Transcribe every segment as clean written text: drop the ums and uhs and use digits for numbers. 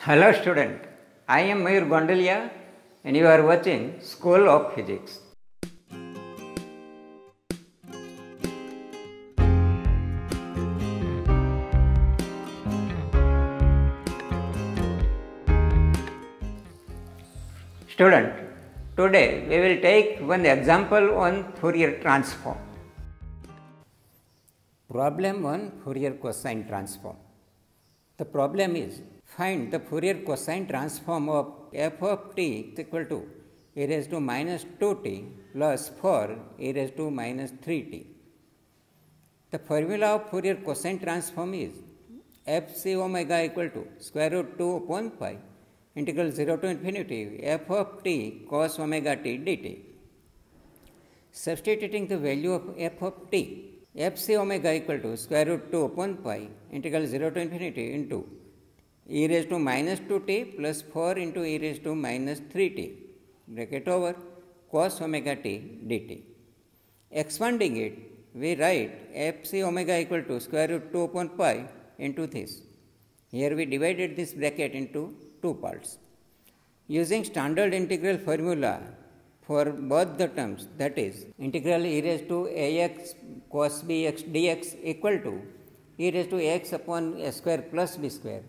Hello student, I am Mayur Gondalia and you are watching School of Physics. Student, today we will take one example on Fourier transform. Problem 1, Fourier cosine transform. The problem is, find the Fourier cosine transform of f of t is equal to e raised to minus 2t plus 4 e raised to minus 3t. The formula of Fourier cosine transform is fc omega equal to square root 2 upon pi integral 0 to infinity f of t cos omega t dt. Substituting the value of f of t, fc omega equal to square root 2 upon pi integral 0 to infinity into e raised to minus 2t plus 4 into e raised to minus 3t bracket over cos omega t dt. Expanding it, we write fc omega equal to square root 2 upon pi into this. Here we divided this bracket into two parts. Using standard integral formula for both the terms, that is integral e raised to ax cos bx dx equal to e raised to x upon a square plus b square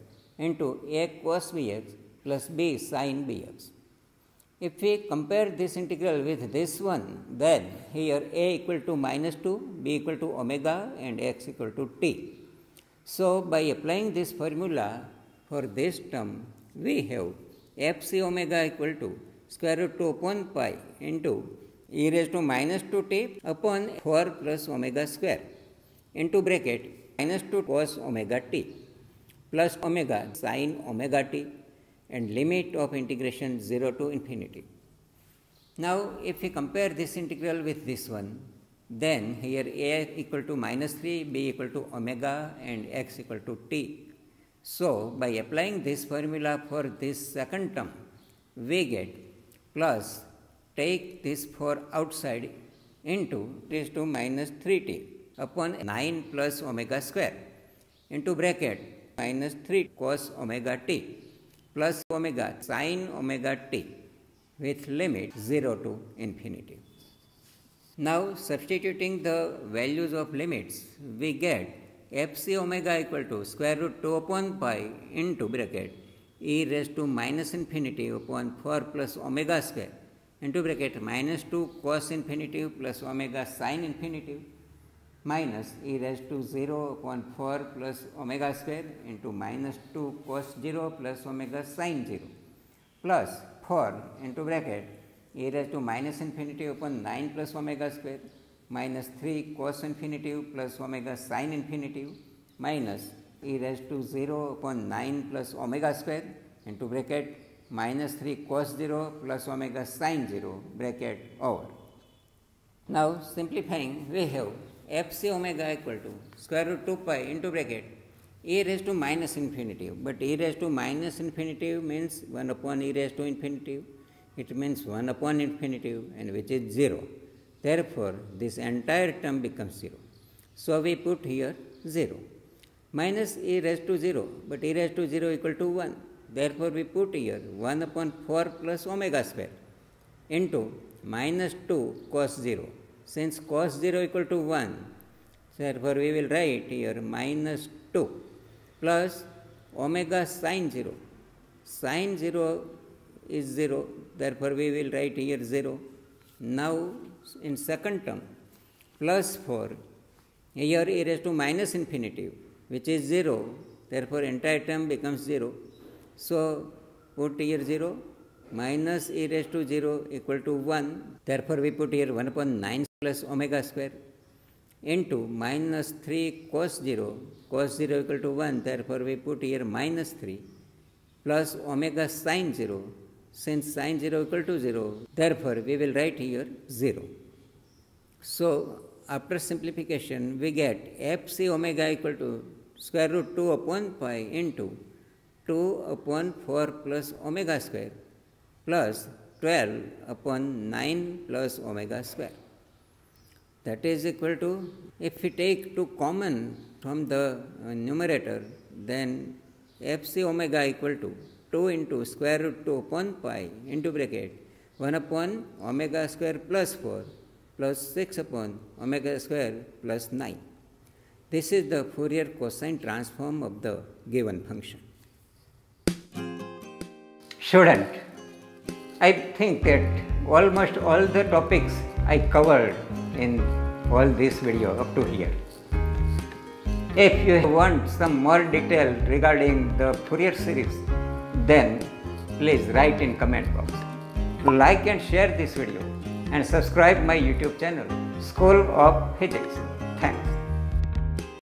into a cos bx plus b sin bx. If we compare this integral with this one, then here a equal to minus 2, b equal to omega and x equal to t. So, by applying this formula for this term, we have fc omega equal to square root 2 upon pi into e raised to minus 2t upon 4 plus omega square into bracket minus 2 cos omega t plus omega sin omega t and limit of integration 0 to infinity. Now, if we compare this integral with this one, then here a equal to minus 3, b equal to omega and x equal to t. So, by applying this formula for this second term, we get plus take this 4 outside into raised to minus 3t upon 9 plus omega square into bracket minus 3 cos omega t plus omega sin omega t with limit 0 to infinity. Now, substituting the values of limits, we get fc omega equal to square root 2 upon pi into bracket e raised to minus infinity upon 4 plus omega square into bracket minus 2 cos infinity plus omega sin infinity minus e raised to 0 upon 4 plus omega square into minus 2 cos 0 plus omega sin 0 plus 4 into bracket e raised to minus infinity upon 9 plus omega square minus 3 cos infinity plus omega sin infinity minus e raised to 0 upon 9 plus omega square into bracket minus 3 cos 0 plus omega sin 0 bracket over. Now, simplifying, we have fc omega equal to square root 2 pi into bracket e raised to minus infinity, but e raised to minus infinity means 1 upon e raised to infinity, it means 1 upon infinity and which is 0. Therefore, this entire term becomes 0. So, we put here 0 minus e raised to 0, but e raised to 0 equal to 1. Therefore, we put here 1 upon 4 plus omega square into minus 2 cos 0. Since cos 0 equal to 1, therefore, we will write here minus 2 plus omega sin 0. Sin 0 is 0, therefore, we will write here 0. Now, in second term, plus 4, here e raised to minus infinity, which is 0, therefore, entire term becomes 0. So, put here 0, minus e raised to 0 equal to 1, therefore, we put here 1 upon 9 plus omega square into minus 3 cos 0 equal to 1, therefore, we put here minus 3 plus omega sin 0. Since sin 0 equal to 0, therefore, we will write here 0. So, after simplification, we get fc omega equal to square root 2 upon pi into 2 upon 4 plus omega square plus 12 upon 9 plus omega square. That is equal to, if we take 2 common from the numerator, then fc omega equal to 2 into square root 2 upon pi into bracket 1 upon omega square plus 4 plus 6 upon omega square plus 9. This is the Fourier cosine transform of the given function. Student, I think that almost all the topics I covered in all this video up to here. If you want some more detail regarding the Fourier series, then please write in comment box. Like and share this video and subscribe my YouTube channel, School of Physics. Thanks.